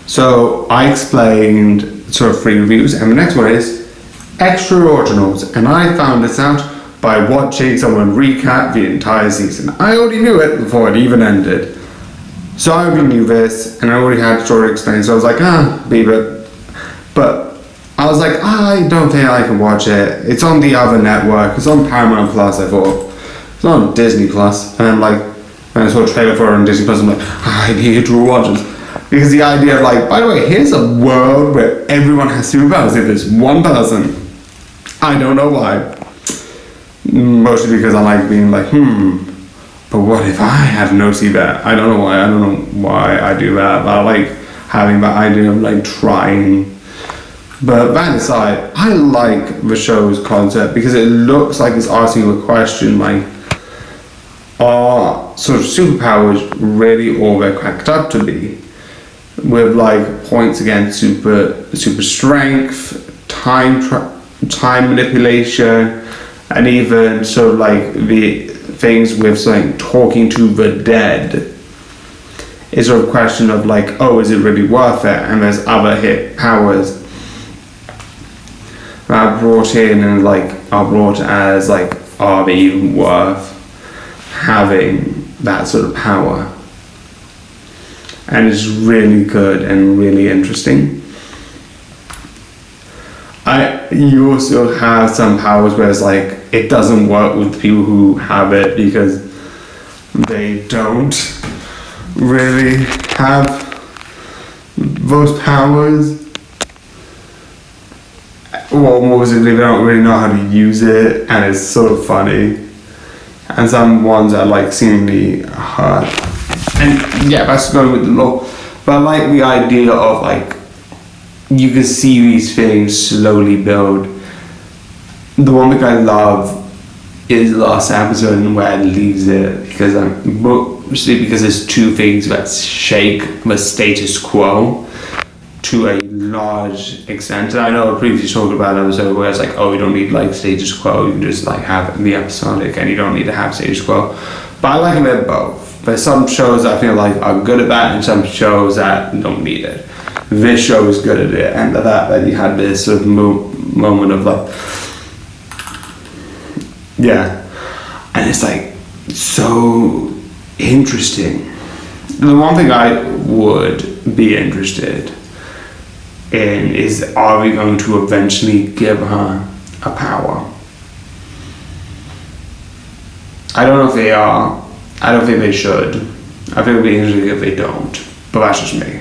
So I explained sort of 3 reviews, and the next one is Extra Ordinals, and I found this out by watching someone recap the entire season. I already knew it before it even ended. So I already knew this, and I already had the story explained, so I was like, leave it. But I was like, I don't think I can watch it. It's on the other network, it's on Paramount Plus, I thought. It's on Disney Plus, and I'm like, when I saw a trailer for it on Disney Plus, I'm like, I need to watch it. Because the idea of like, by the way, here's a world where everyone has superpowers if there's one person. I don't know why. Mostly because I like being like, but what if I have no CVET? I don't know why I do that, but I like having that idea of like trying. But that aside, I like the show's concept because it looks like it's asking a question like, are sort of superpowers really all they're cracked up to be? With like points against super strength, time manipulation, and even sort of like the things with like talking to the dead is sort of a question of like, oh, is it really worth it? And there's other hit powers that are brought in and like are brought as like, are they even worth having that sort of power? And it's really good and really interesting. You also have some powers where it's like it doesn't work with people who have it because they don't really have those powers. Well, mostly they don't really know how to use it, and it's sort of funny. And some ones are like seemingly hard. And yeah, that's going with the law. But I like the idea of like, you can see these things slowly build. The one thing I love is the last episode where it leaves it, because mostly because there's 2 things that shake the status quo to a large extent. And I know I previously talked about an episode where it's like, oh, you don't need like status quo, you can just like have the episodic and you don't need to have status quo. But I like them both. There's some shows that I feel like are good at that and some shows that don't need it. This show is good at it, and that you had this sort of moment of like, yeah, and it's like so interesting. The one thing I would be interested in is, are we going to eventually give her a power? I don't know if they are. I don't think they should. I think it would be interesting if they don't, but that's just me.